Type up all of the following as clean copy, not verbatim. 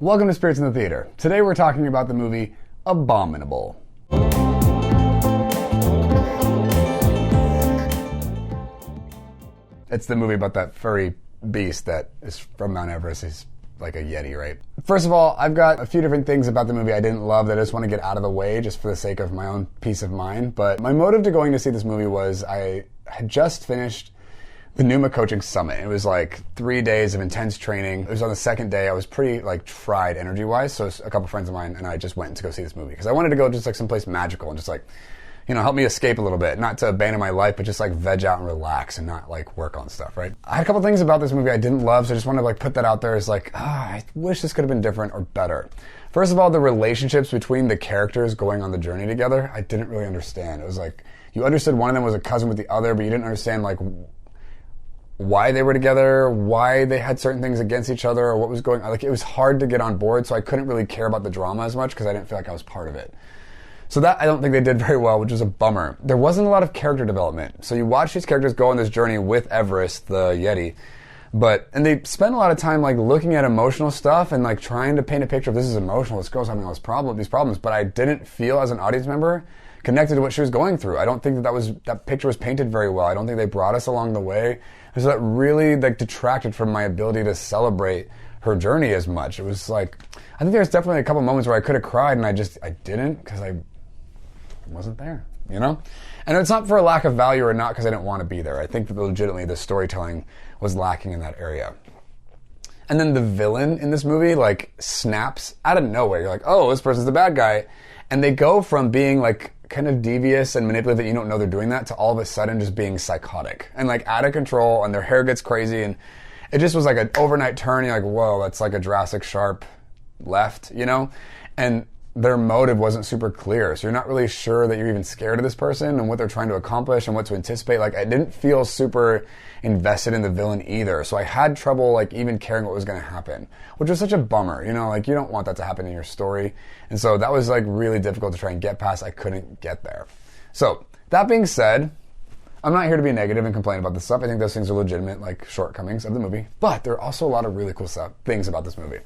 Welcome to Spirits in the Theater. Today we're talking about the movie Abominable. It's the movie about that furry beast that is from Mount Everest. He's like a Yeti, right? First of all, I've got a few different things about the movie I didn't love that I just want to get out of the way just for the sake of my own peace of mind. But my motive to going to see this movie was I had just finished the Numa Coaching Summit. It was like 3 days of intense training. It was on the second day. I was pretty like fried energy-wise, so a couple friends of mine and I just went to go see this movie because I wanted to go just like someplace magical and just like, you know, help me escape a little bit. Not to abandon my life, but just like veg out and relax and not like work on stuff, right? I had a couple things about this movie I didn't love, so I just wanted to like put that out there as like, I wish this could have been different or better. First of all, the relationships between the characters going on the journey together, I didn't really understand. It was like, you understood one of them was a cousin with the other, but you didn't understand like why they were together, why they had certain things against each other, or what was going on. Like, it was hard to get on board, so I couldn't really care about the drama as much because I didn't feel like I was part of it. So that I don't think they did very well, which was a bummer. There wasn't a lot of character development. So you watch these characters go on this journey with Everest, the Yeti, and they spend a lot of time like looking at emotional stuff and like trying to paint a picture of this is emotional, this girl's having all these problems, but I didn't feel as an audience member connected to what she was going through. I don't think that picture was painted very well. I don't think they brought us along the way. So that really like detracted from my ability to celebrate her journey as much. It was like, I think there's definitely a couple moments where I could have cried and I didn't because I wasn't there, you know? And it's not for a lack of value or not because I didn't want to be there. I think that legitimately the storytelling was lacking in that area. And then the villain in this movie like snaps out of nowhere. You're like, oh, this person's the bad guy. And they go from being like kind of devious and manipulative that you don't know they're doing that to all of a sudden just being psychotic and like out of control, and their hair gets crazy, and it just was like an overnight turn. You're like, whoa, that's like a Jurassic Sharp left, you know? And their motive wasn't super clear, so you're not really sure that you're even scared of this person and what they're trying to accomplish and what to anticipate. Like, I didn't feel super invested in the villain either, so I had trouble like even caring what was going to happen, which was such a bummer, you know? Like, you don't want that to happen in your story, and so that was like really difficult to try and get past. I couldn't get there. So that being said, I'm not here to be negative and complain about this stuff. I think those things are legitimate, like, shortcomings of the movie. But there are also a lot of really cool things about this movie.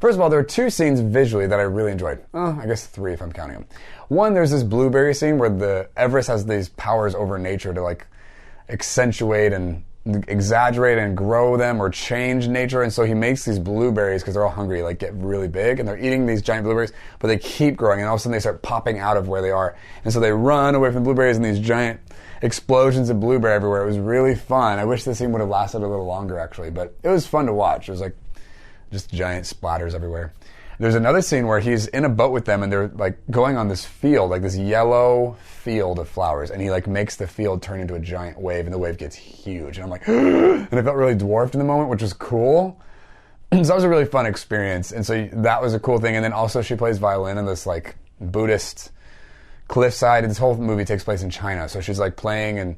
First of all, there are 2 scenes visually that I really enjoyed. I guess 3 if I'm counting them. One, there's this blueberry scene where the Everest has these powers over nature to, like, accentuate and exaggerate and grow them or change nature. And so he makes these blueberries, because they're all hungry, like, get really big. And they're eating these giant blueberries, but they keep growing. And all of a sudden they start popping out of where they are. And so they run away from the blueberries and these giant explosions of blueberry everywhere. It was really fun. I wish this scene would have lasted a little longer, actually, but it was fun to watch. It was like just giant splatters everywhere. There's another scene where he's in a boat with them and they're like going on this field, like this yellow field of flowers, and he like makes the field turn into a giant wave, and the wave gets huge. And I'm like, and I felt really dwarfed in the moment, which was cool. So that was a really fun experience. And so that was a cool thing. And then also she plays violin in this like Buddhist cliffside, and this whole movie takes place in China, so she's like playing and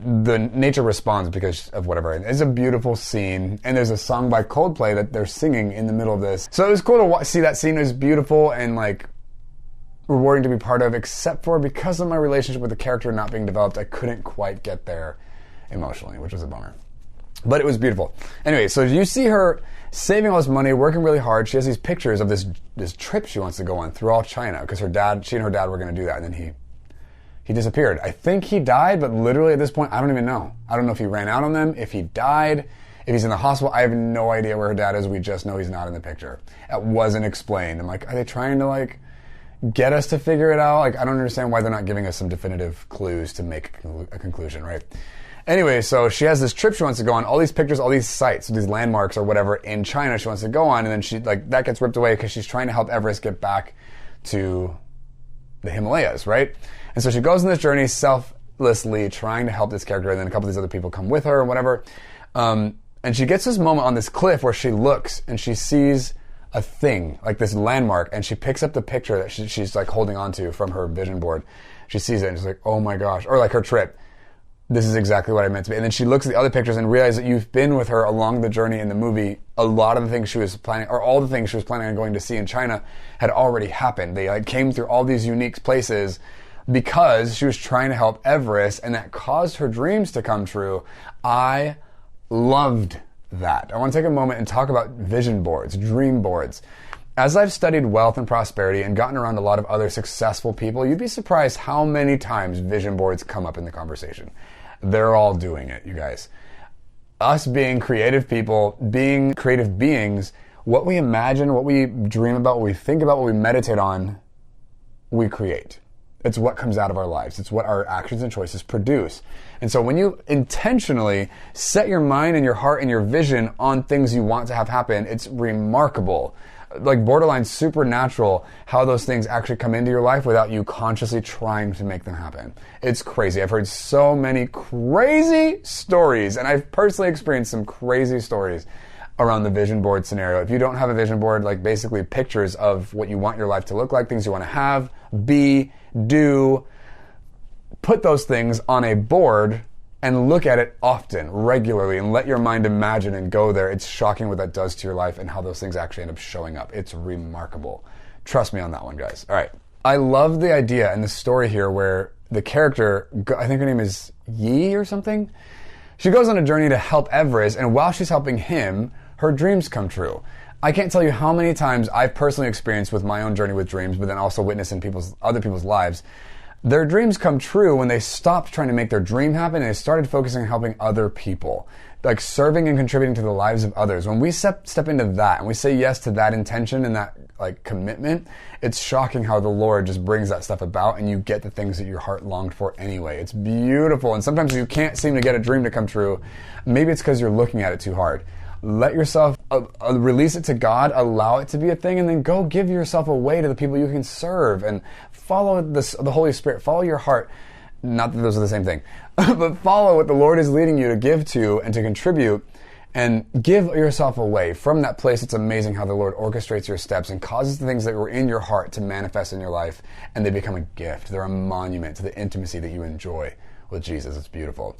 the nature responds because of whatever. It's a beautiful scene, and there's a song by Coldplay that they're singing in the middle of this, so it was cool to see that scene. It was beautiful and like rewarding to be part of, except for because of my relationship with the character not being developed, I couldn't quite get there emotionally, which was a bummer. But it was beautiful. Anyway, so you see her saving all this money, working really hard. She has these pictures of this trip she wants to go on through all China because she and her dad were going to do that, and then he disappeared. I think he died, but literally at this point, I don't even know. I don't know if he ran out on them, if he died, if he's in the hospital. I have no idea where her dad is. We just know he's not in the picture. It wasn't explained. I'm like, are they trying to like get us to figure it out? Like, I don't understand why they're not giving us some definitive clues to make a conclusion, right? Anyway, so she has this trip she wants to go on, all these pictures, all these sites, these landmarks or whatever in China she wants to go on, and then she like that gets ripped away because she's trying to help Everest get back to the Himalayas, right? And so she goes on this journey selflessly trying to help this character, and then a couple of these other people come with her and whatever. And she gets this moment on this cliff where she looks and she sees a thing, like this landmark, and she picks up the picture that she's like holding on to from her vision board. She sees it and she's like, oh my gosh, or like her trip. This is exactly what I meant to be. And then she looks at the other pictures and realizes that you've been with her along the journey in the movie. A lot of the things she was planning, or all the things she was planning on going to see in China had already happened. They like came through all these unique places because she was trying to help Everest, and that caused her dreams to come true. I loved that. I want to take a moment and talk about vision boards, dream boards. As I've studied wealth and prosperity and gotten around a lot of other successful people, you'd be surprised how many times vision boards come up in the conversation. They're all doing it, you guys. Us being creative people, being creative beings, what we imagine, what we dream about, what we think about, what we meditate on, we create. It's what comes out of our lives. It's what our actions and choices produce. And so when you intentionally set your mind and your heart and your vision on things you want to have happen, it's remarkable. Like borderline supernatural how those things actually come into your life without you consciously trying to make them happen. It's crazy. I've heard so many crazy stories, and I've personally experienced some crazy stories around the vision board scenario. If you don't have a vision board, like basically pictures of what you want your life to look like, things you want to have, be, do, put those things on a board and look at it often, regularly, and let your mind imagine and go there. It's shocking what that does to your life and how those things actually end up showing up. It's remarkable. Trust me on that one, guys. All right. I love the idea and the story here where the character, I think her name is Yi or something, she goes on a journey to help Everest, and while she's helping him, her dreams come true. I can't tell you how many times I've personally experienced with my own journey with dreams, but then also witnessing other people's lives. Their dreams come true when they stopped trying to make their dream happen and they started focusing on helping other people, like serving and contributing to the lives of others. When we step into that and we say yes to that intention and that like commitment, it's shocking how the Lord just brings that stuff about and you get the things that your heart longed for anyway. It's beautiful. And sometimes you can't seem to get a dream to come true. Maybe it's because you're looking at it too hard. Let yourself release it to God, allow it to be a thing, and then go give yourself away to the people you can serve and follow the Holy Spirit. Follow your heart. Not that those are the same thing, but follow what the Lord is leading you to give to and to contribute, and give yourself away. From that place, it's amazing how the Lord orchestrates your steps and causes the things that were in your heart to manifest in your life, and they become a gift. They're a monument to the intimacy that you enjoy with Jesus. It's beautiful.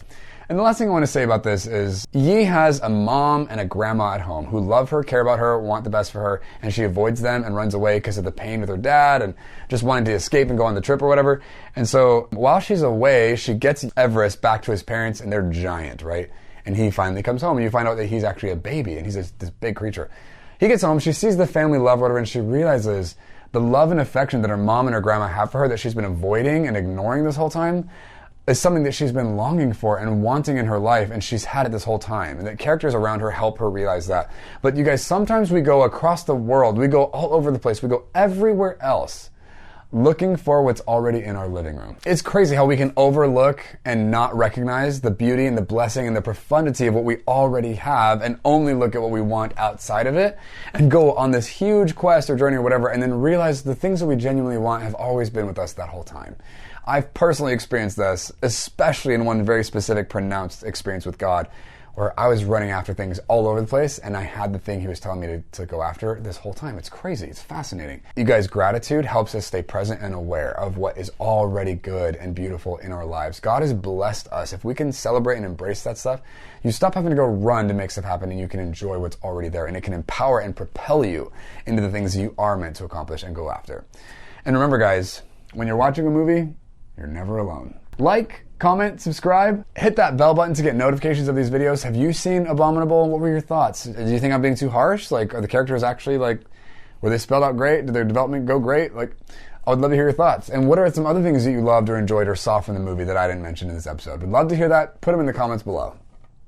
And the last thing I want to say about this is Yi has a mom and a grandma at home who love her, care about her, want the best for her, and she avoids them and runs away because of the pain with her dad and just wanting to escape and go on the trip or whatever. And so while she's away, she gets Everest back to his parents, and they're giant, right? And he finally comes home, and you find out that he's actually a baby, and he's this big creature. He gets home, she sees the family love, whatever, and she realizes the love and affection that her mom and her grandma have for her that she's been avoiding and ignoring this whole time is something that she's been longing for and wanting in her life, and she's had it this whole time. And the characters around her help her realize that. But you guys, sometimes we go across the world, we go all over the place, we go everywhere else looking for what's already in our living room. It's crazy how we can overlook and not recognize the beauty and the blessing and the profundity of what we already have and only look at what we want outside of it and go on this huge quest or journey or whatever, and then realize the things that we genuinely want have always been with us that whole time. I've personally experienced this, especially in one very specific pronounced experience with God, where I was running after things all over the place, and I had the thing he was telling me to go after this whole time. It's crazy. It's fascinating. You guys, gratitude helps us stay present and aware of what is already good and beautiful in our lives. God has blessed us. If we can celebrate and embrace that stuff, you stop having to go run to make stuff happen, and you can enjoy what's already there, and it can empower and propel you into the things you are meant to accomplish and go after. And remember, guys, when you're watching a movie, you're never alone. Like, comment, subscribe, hit that bell button to get notifications of these videos. Have you seen Abominable? What were your thoughts? Do you think I'm being too harsh? Like, are the characters actually, like, were they spelled out great? Did their development go great? Like, I would love to hear your thoughts. And what are some other things that you loved or enjoyed or saw from the movie that I didn't mention in this episode? Would love to hear that. Put them in the comments below.